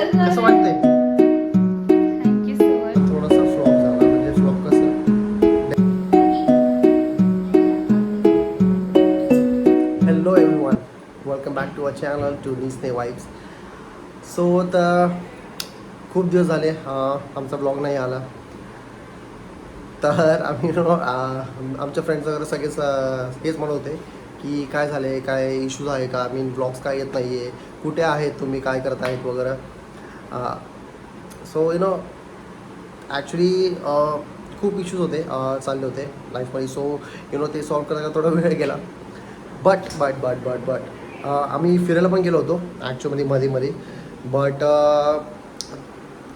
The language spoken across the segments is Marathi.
कसं वाटतंय? Thank you so much. थोडासा फ्लॉप झाला, म्हणजे फ्लॉप कसं. Hello everyone, welcome back to our channel to निस्ने वाईब्स. सो तर खूप दिवस झाले आमचा ब्लॉग नाही आला. तर आम्ही आमच्या फ्रेंड्स वगैरे सगळेच हेच म्हणत होते की काय झालं आहे, काय इश्यूज आहे का, ब्लॉग्स काय येत नाही आहे, कुठे आहेत तुम्ही, काय करत आहेत वगैरे. सो ॲक्च्युली खूप इश्यूज होते, चालले होते लाईफमध्ये. सो ते सॉल्व करायला थोडा वेळ गेला. बट आम्ही फिरायला पण गेलो होतो ॲक्च्युअली मध्ये. बट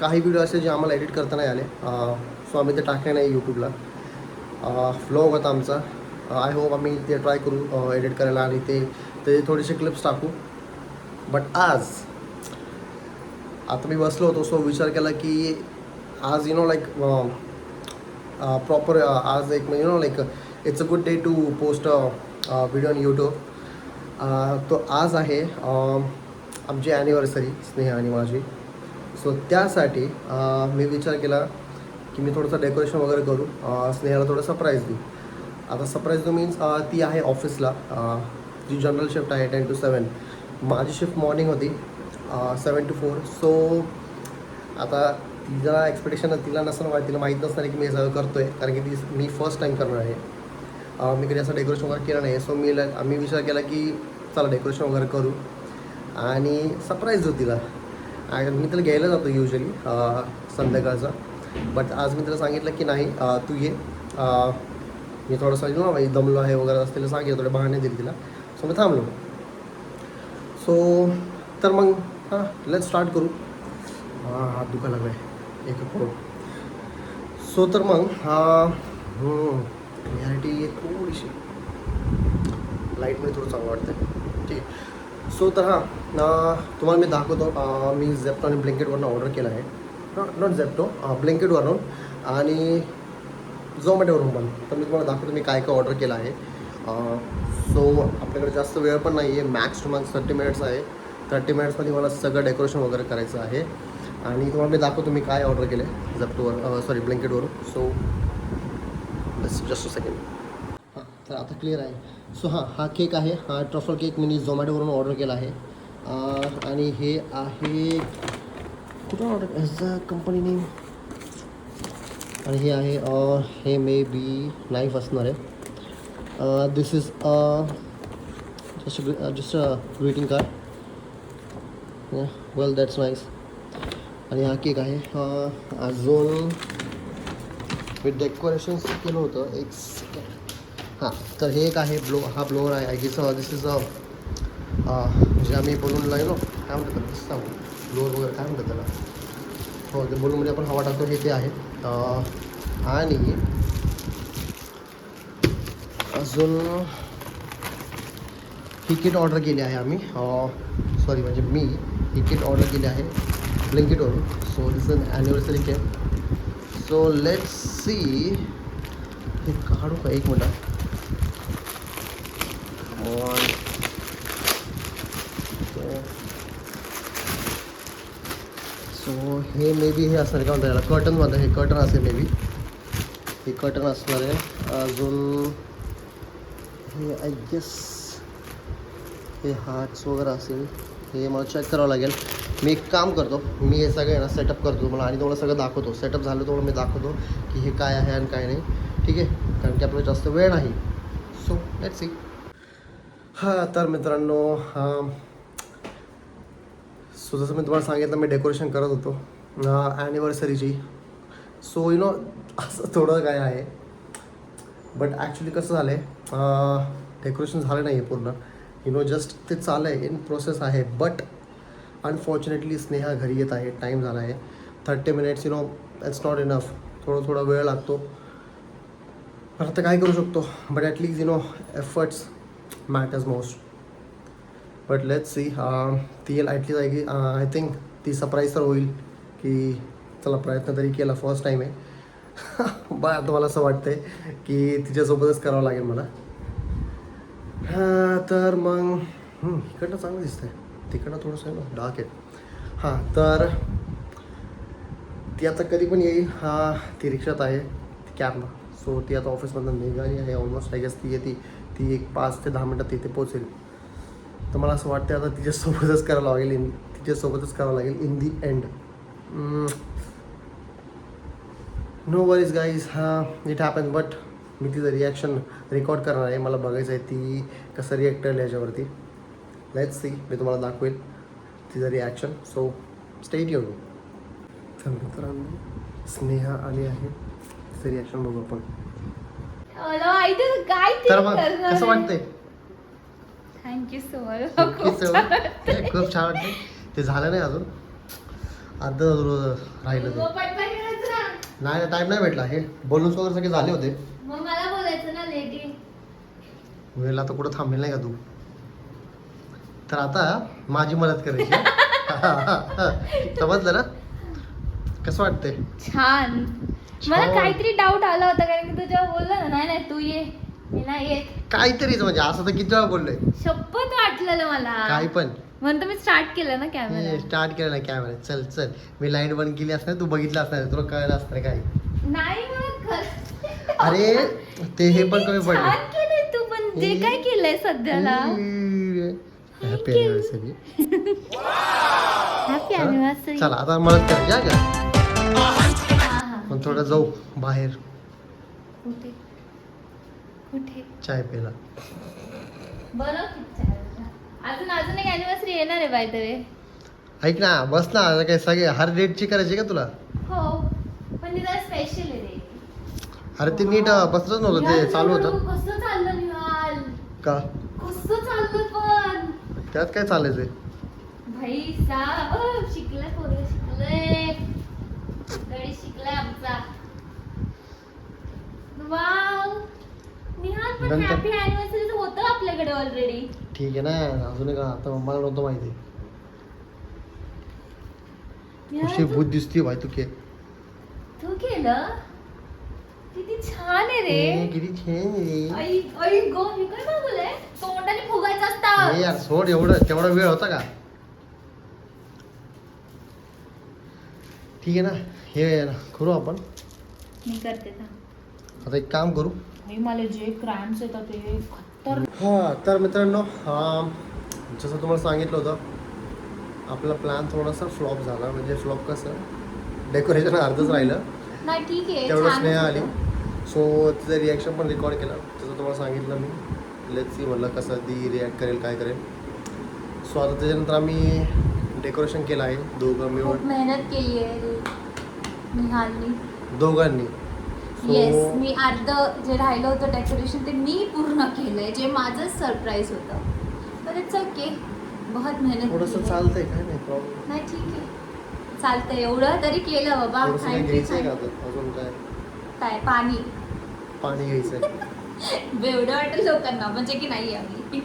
काही व्हिडिओ असे जे आम्हाला एडिट करता नाही आले, सो आम्ही ते टाकले नाही यूट्यूबला. व्लॉग होता आमचा. आय होप आम्ही ते ट्राय करू एडिट करायला आणि ते थोडेसे क्लिप्स टाकू. बट आज आता मी बसलो होतो, सो विचार केला की आज लाईक प्रॉपर आज एक like it's a good day to post video on YouTube. तो आज आहे आमची ॲनिव्हर्सरी, स्नेहा आणि माझी. सो त्यासाठी मी विचार केला की मी थोडंसं डेकोरेशन वगैरे करू, स्नेहाला थोडं सरप्राईज देऊ. आता सरप्राईज देऊ मीन्स ती आहे ऑफिसला, जी जनरल शिफ्ट आहे 10 to 7. माझी शिफ्ट मॉर्निंग होती 7 to 4. सो आता तिला एक्सपेक्टेशन तिला नसणार, तिला माहीत नसणार की मी हे सगळं करतो आहे, कारण की मी फर्स्ट टाईम करणार आहे. मी कधी असं डेकोरेशन वगैरे केलं नाही. सो आम्ही विचार केला की चला डेकोरेशन वगैरे करू आणि सरप्राईज देऊ तिला. मी तिला घ्यायला जातो युजली संध्याकाळचा. बट आज मी तिला सांगितलं की नाही, तू ये, मी थोडंसं दमलो आहे वगैरे असं तिला सांगितलं, थोडे बहाणे दिले तिला. सो मी थांबलो. सो तर मग लेट्स स्टार्ट करू. हात दुखायला लागला आहे एक करून. सो तर मग क्लॅरिटी थोडीशी लाईटमध्ये थोडं चांगलं वाटतं आहे, ठीक आहे. सो तर तुम्हाला मी दाखवतो. मी झेप्टो आणि ब्लँकेटवरून ऑर्डर केलं आहे. नॉट झेप्टो, ब्लँकेटवरून आणि झोमॅटोवरून पण. तर मी तुम्हाला दाखवतो मी काय काय ऑर्डर केलं आहे. सो आपल्याकडे जास्त वेळ पण नाही आहे, मॅक्स टू मॅक्स 30 मिनिट्स आहे. 30 मिनिट्समध्ये मला सगळं डेकोरेशन वगैरे करायचं आहे आणि तुम्हाला मी दाखवतो मी काय ऑर्डर केलं आहे झेप्टोवर, ब्लँकेटवरून. So just a second. तर आता क्लिअर आहे. सो हा केक आहे, हा ट्रफल केक मी झोमॅटोवरून ऑर्डर केला आहे. आणि हे आहे कुठून ऑर्डर, ह्याचा कंपनी नेम, आणि हे आहे हे मे बी नाईफ असणार आहे. This is just a greeting card. Well that's nice. आणि हा केक आहे. अजून मी डेकोरेशन केलं होतं एक सेकंड. तर हे एक आहे हा ब्लोअर आहे. आय गेस दिस इज जे आम्ही बलूनला काय म्हणतात त्याला, दिसतं ब्लोअर वगैरे काय म्हणतात त्याला. हो, ते बलूनमध्ये आपण हवा टाकतो हे ते आहे. आणि अजून ही किट ऑर्डर केली आहे आम्ही, सॉरी म्हणजे मी ही किट ऑर्डर केली आहे ब्लँकेटवरून. So this is anniversary cake. So let's see, हे काढू का एक मिनटं. सो हे मे बी हे असणार, काय म्हणतात याला, कर्टन म्हणतात, हे कर्टन असेल मे बी, हे कर्टन असणार आहे. अजून हे आय गेस हे हार्ट्स वगैरे असेल, हे मला चेक करावं लागेल. मी एक काम करतो, मी हे सगळं ना सेटअप करतो तुम्हाला आणि तुम्हाला सगळं दाखवतो. सेटअप झालं तुम्हाला मी दाखवतो की हे काय आहे आणि काय नाही, ठीक आहे, कारण की आपल्याला जास्त वेळ नाही. So let's C. तर मित्रांनो, सो जसं मी तुम्हाला सांगितलं, मी डेकोरेशन करत होतो ॲनिव्हर्सरीची. सो असं थोडं काय आहे. बट ॲक्च्युली कसं झालं आहे, डेकोरेशन झालं नाही आहे पूर्ण. जस्ट ते चाललं आहे, इन प्रोसेस आहे. बट अनफॉर्च्युनेटली स्नेहा घरी येत आहे, टाईम झाला आहे. 30 मिनिट्स इट्स नॉट इनफ. थोडा वेळ लागतो. पण आता काय करू शकतो. But at least efforts matters most. But let's see. ती ॲटलीस्ट आहे की आय थिंक ती सरप्राईज तर होईल की चला प्रयत्न तरी केला, फर्स्ट टाईम आहे. बट आता मला असं वाटतं आहे की तिच्यासोबतच करावं लागेल मला. तर मग इकडनं चांगलं दिसतं आहे, तिकडनं थोडंसं आहे ना डार्क आहे. हां तर ती आता कधी पण येईल. ती रिक्षात आहे कॅबला. सो ती आता ऑफिसमधून निघाली आहे ऑलमोस्ट. आय गेस ती येते. ती एक 5 ते 10 मिनटात तिथे पोहोचेल. तर मला असं वाटतं आता तिच्यासोबतच करावं लागेल in the end. No worries guys. It happen. But मी तिचं रिॲक्शन रेकॉर्ड करणार आहे. मला बघायचं आहे ती कसं रिॲक्ट करेल याच्यावरती. Let's see. मी तुम्हाला दाखवेल तिचं रिॲक्शन. So stay tuned. तर मित्रांनो स्नेहा आली आहे. तिचं रिॲक्शन बघू आपण. मला माहिती होतं काय ते तर मग करणार कसं आहे. वाटतंय? Thank you so much. खूप छान वाटतंय. ते झालं नाही अजून. अर्ध राहिलं ते. नाही टाईम नाही भेटला. हे बोलून वगैरे सगळे झाले होते. मग मला बोलायचं ना लेडी. वेळेला आता कुठं थांबेल नाही का तू. तर आता माझी मदत करायची. समजलं ना. कसं वाटतंय? छान. मला काहीतरी डाऊट आला होता कारण की तू जेव्हा बोलला ना नाही तू ये मी नाही येत काहीतरीच म्हणजे असं तर किती वेळा बोललोय. शपथ वाटलेलं मला काही पण म्हणून मी स्टार्ट केलं ना कॅमेरा. स्टार्ट केलं ना कॅमेरा. चल मी लाईट बंद केली असणार. तू बघितलं असणार. तुला कळलं असणार काय. नाही मला खरं- अरे ते हे पण कमी पडले. छान केलंय तू पण जे काय केलंय सध्याला. Happy anniversary. Happy anniversary. चला आता मदत करायची का. पण थोडं जाऊ बाहेर कुठे कुठे चाय प्यायला. बरं अजून अजून एक अॅनिव्हर्सरी येणार आहे बाय द वे. ऐक ना बस ना. आता काय सगळे हर डेटची करायची का तुला. हो पण तिला स्पेशल आहे रे. अरे ते नीट बसलंच नव्हतं. ते चालू होतं. कसं चाललं निहाल. का कसं चाललं पण त्यात काय चालायचंय. भाई साहब शिकलाय पोरं शिकलंय. गडी शिकलाय आमचा. वाव निहाल पण नंतर- हॅपी अॅनिव्हर्सरी होतं आपल्याकडे ऑलरेडी. ठीक आहे ना. अजून का आता मला नव्हतं माहिती. कशी भूत दिसती भाई तू के. तू केलं किती छान आहे रे. किती छान आहे. आई आई गो हे काय मागवलंय. तोंडाने फुगायचं असतं. हे यार सोड. तेवढा वेळ होता का. ठीक आहे ना. हे करू आपण. मी करते ना. आता एक काम करू. भाई मला जे क्रॅम्स येतात ते खतर. तर मित्रांनो जसं तुम्हाला सांगितलं होतं आपला प्लॅन थोडासा फ्लॉप झाला. म्हणजे फ्लॉप कसं डेकोरेशन अर्धच राहिलं. नाही ठीक आहे तेवढं छानच स्नेहा आली. होतं. सो तिचं रिॲक्शन पण रेकॉर्ड केलं. तसं तुम्हाला सांगितलं मी. लेट्स सी म्हणलं कसं ती रिॲक्ट करेल काय करेल. सो आता त्याच्यानंतर आम्ही डेकोरेशन केलं आहे दोघं मिळून. खूप मेहनत केली आहे निहालनी. दोघांनी. येस मी अर्ध जे राहिलं होतं डेकोरेशन ते मी पूर्ण केलंय जे माझं सरप्राईज होतं. पण इट्स ओके. बहुत मेहनत थोडंसं केली आहे. चालतंय काय नाही प्रॉब्लेम. नाही ठीक आहे चालतंय एवढं तरी केलं बाबा. थोडंसं काही खायचं घ्यायचं आहे का खायचं. आता अजून काय. काय पाणी पाणी घ्यायचं आहे. बेवडं वाटेल लोकांना म्हणजे की नाही आम्ही.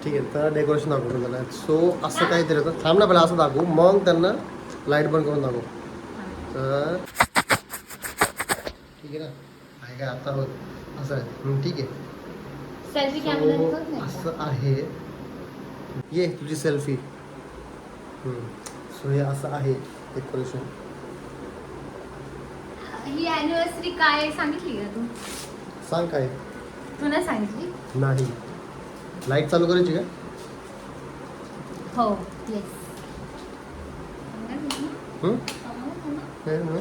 ठीक आहे तर डेकोरेशन दाखवतो त्याला. सो असं काहीतरी होतं. थांब ना पहिला असं दाखवू मग त्यांना लाईट बंद करून दाखवू. तर ठीक आहे ना. आहे काय आता बघ असं आहे. ठीक आहे. सेल्फी So, कॅमेरा असं आहे. ये तुझी सेल्फी. सो हे असं आहे डेकोरेशन. ही अॅनिव्हर्सरी काय सांगितली का तू. सांग काय. तू नाही सांगितली. नाही. लाईट चालू करायची का. हो येस. हं? हे ना.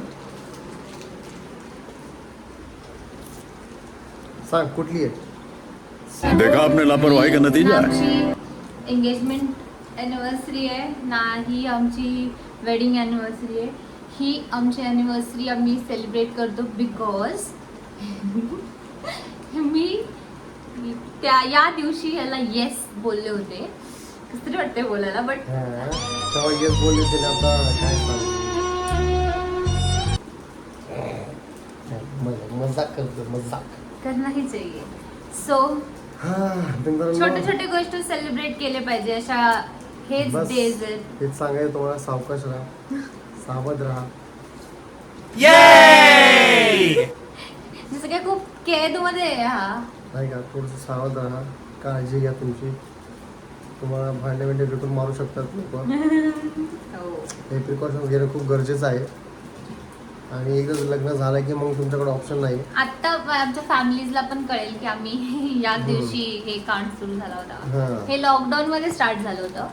सांग कुठली आहे. देखा आपने लापरवाही का नतीजा है. आमची एंगेजमेंट अॅनिव्हर्सरी आहे ना ही आमची वेडिंग अॅनिव्हर्सरी आहे. ही आमची अॅनिव्हर्सरी आम्ही सेलिब्रेट करतो बिकॉज मी या दिवशी ह्याला येस बोलले होते. कसं तरी वाटते बोलायला बट तेव्हा येस बोलले ते आता काय सांग. मजाक करतो मजाक. करना ही चाहिए. सो छोटे छोटे गोष्ट सेलिब्रेट केले पाहिजे अशा हेच बस डेज आहेत. हेच सांगायचं तुम्हाला. सावकाश राहा. सावध राहा. जसं काय खूप केद मध्ये आहे हा. नाही का थोडंसं सावध राहा. काळजी घ्या तुमची. तुम्हाला भांडे बिंडे भेटून मारू शकतात लोक. हो. हे प्रिकॉशन घेणं खूप गरजेचं आहे. आणि एकदा लग्न झालं की मग तुमच्याकडे ऑप्शन नाही. आता आमच्या फॅमिलीजला पण कळेल की आम्ही याच दिवशी हे कांड सुरू झाला होता. हां हे लॉकडाऊन मध्ये स्टार्ट झालं होतं.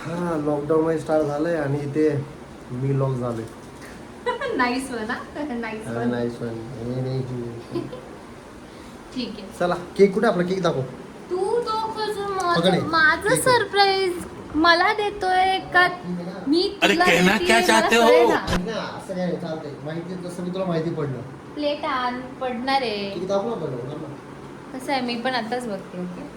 हां लॉकडाऊन मध्ये स्टार्ट झालंय आणि इथे मी लॉक झालोय. Nice one nice one. Nice one. ठीक आहे. चला केक कुठे आपला केक दाखव. तू तो पकड हे. माझं ठीक आहे. सरप्राईज मला देतोय का मी अरे तुला कहना देतेय, क्या मला चाहते हो? कळेना. असं काय नाही, चालतंय. माहिती जसं मी तुला माहिती पडलं. प्लेट आण पडणार आहे. केक दाखव ना पहिलं. कसं आहे मी पण आताच बघते. Okay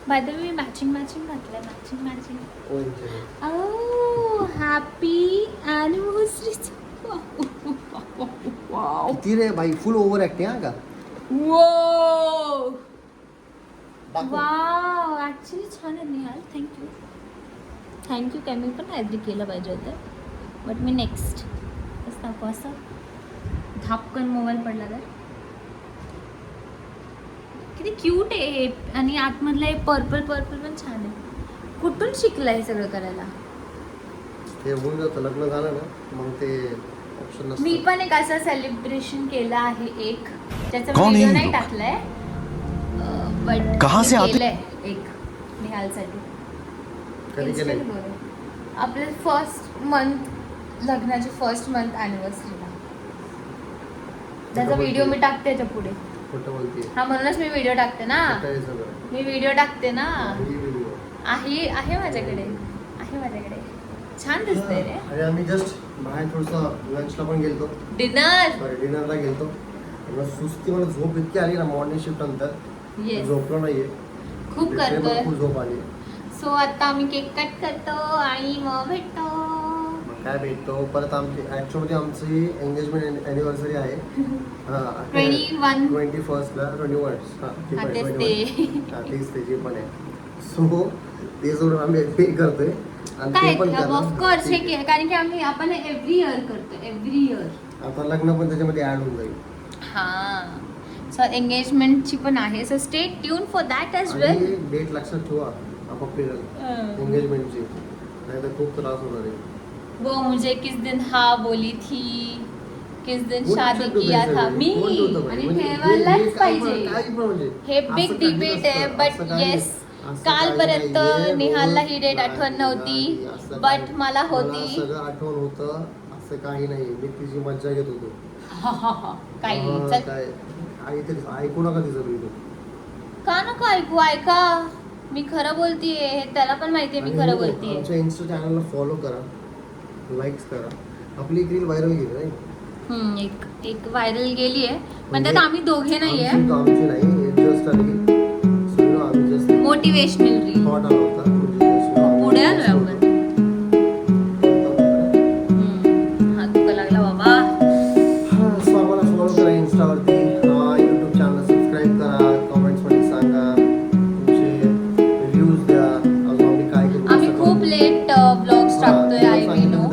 by the way matching घातलंय. मॅचिंग ओ हॅपी अॅनिव्हर्सरी. किती रे भाई फुल ओव्हर ऍक्टिंग हा का. वो दाखव. वाव ॲक्च्युली छान आहे निहाल. थँक्यू काय मी पण काहीतरी केलं पाहिजे होतं बट मी नेक्स्ट असं दाखव. असं धापकन मोबाईल पडला तर किती क्यूट आहे हे. आणि आतमधलं हे पर्पल पण छान आहे. कुठून शिकलं हे सगळं करायला. ते होऊन जातं लग्न झालं ना मग ते ऑप्शन नसतं. मी पण एक असं सेलिब्रेशन केलं आहे एक ज्याचा कौन व्हिडिओ है नाही ये लोग? टाकलाय बट कहाँ से आते? केलंय एक निहालसाठी. कधी केलंय? Instagram. आपलं फर्स्ट मंथ लग्नाची फर्स्ट मंथ अॅनिव्हर्सरीला त्याचा व्हिडिओ मी टाकते त्याच्या पुढे. खोटं बोलतेय. हा म्हणूनच मी व्हिडिओ टाकते ना. खोटं आहे सगळं. मी व्हिडिओ टाकते ना. ही video. आहे माझ्याकडे. छान दिसतंय रे. आणि आम्ही जस्ट बाहेर थोडंसं लंचला पण गेलतो. डिनर. सॉरी डिनरला गेलतो. मला सुस्ती मला झोप इतकी आली ना मॉर्निंग शिफ्ट नंतर. येस झोपलो नाहीये. खूप Literally मला करतोय. खूप झोप आली. सो आता आम्ही केक कट करतो आणि मग भेटतो. मग काय भेटतो परत आमची ऍक्च्युअली आमची एंगेजमेंट अॅनिव्हर्सरी आहे. हा 21. 21st ला 21 हा ती पण तेच 21. ते. हा तेच ते जे पण आहे. सो ते सोडून आम्ही पे करतोय आणि काय ते पण करणार. ऑफकोर्स हे ठीक आहे. कारण की आपण एव्हरी इयर करतो एव्हरी इयर. आता लग्न पण त्याच्यामध्ये ऍड होऊन जाईल. हा सो एंगेजमेंटची पण आहे. So stay tune for that as well. आणि डेट लक्षात ठेवा आपापली एंगेजमेंटची नाही तर खूप त्रास होणार आहे. वो मुझे किस दिन हाँ बोली थी किस दिन कोण शादी ठरवतं किया हे था सगळं? मी. कोण ठरवतं आणि म्हणजे ठेवायलाच हे काय पण- पाहिजे. काय पण म्हणजे हे असं बिग काही डिबेट आहे नसतं, बट असं काही- येस असं कालपर्यंत काही नाहीये, निहालला ही बोल डेट नाही, आठवण नव्हती नाही, असं बट काही- मला होती. सगळं आठवण होतं असं काही नाही. मी तिची मज्जा घेत होतो. काही हा, चल काय काहीतरी ऐकू नका तिचं व्हिडिओ. का नको ऐका मी खरं बोलतीये. हे त्याला पण माहितीये मी खरं बोलतीये. आमच्या इन्स्टा चॅनलला फॉलो करा, लाईक्स करा. आपली एक रील व्हायरल गेली नाही. एक व्हायरल गेली आहे पण म्हणजे त्यात आम्ही दोघे नाहीये. आमची नाही जस्ट आम्ही जस्ट मोटिवेशनल रील. थॉट आला होता म्हणजे just आम्ही पुढे आलोय आपण. हा तुका लागला बाबा. सो आम्हाला फॉलो करा इन्स्टावरती. यूट्यूब चॅनल सबस्क्राईब करा. कमेंट्समध्ये सांगा तुमचे रिव्ह्यूज द्या. अजून आम्ही काय करू आम्ही शकतो. खूप लेट ब्लॉग्स टाकतोय. आय वी नो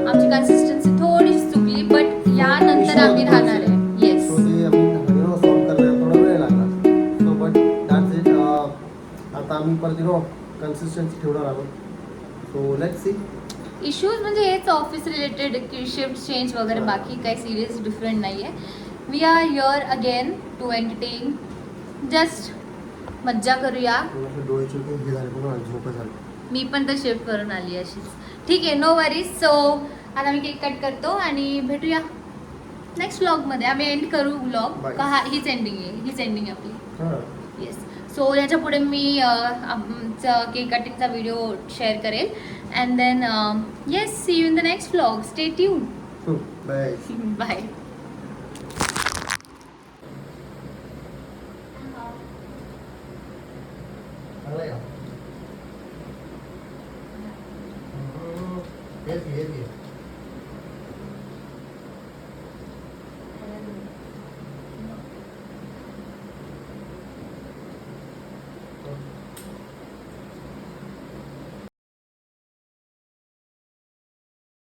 आमची कन्सिस्टन्सी थोडी चुकली बट यानंतर आम्ही राहणार आहे. येस आता आम्ही परत कन्सिस्टन्सी ठेवणार आहोत. So let's C. इश्यूज म्हणजे हेच ऑफिस रिलेटेड शिफ्ट चेंज वगैरे बाकी काही सिरियस डिफरंट नाही आहे. We are here again to entertain. Just मज्जा करूया. डोळे चुकून हे झाले पण झोप झाली. मी पण तर शिफ्ट करून आली अशीच. ठीक आहे नो वरीज. सो आता मी केक कट करतो आणि भेटूया नेक्स्ट व्लॉगमध्ये. आम्ही एंड करू व्लॉग Bye. का हीच एंडिंग आहे आपली. हां येस सो याच्या पुढे मी आमचा केक कटिंगचा व्हिडिओ शेअर करेल and then yes see you in the next vlog. Stay tune. Bye. Bye.